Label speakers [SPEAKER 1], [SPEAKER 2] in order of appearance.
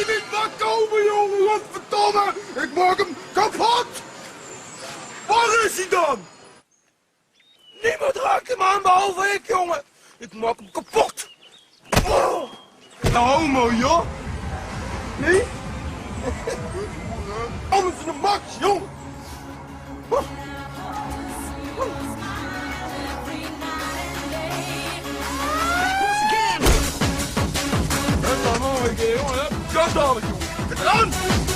[SPEAKER 1] hij niet mag komen, jongen. Wat verdomme. Ik maak hem kapot. Waar is hij dan? Niemand raakt hem aan behalve ik, jongen. Ik maak hem kapot. Oh. Nou, homo, joh. Nee? Anders is een max, jongen. En dan nog een keer, jongen. Kat dadelijk, jongen. Aan!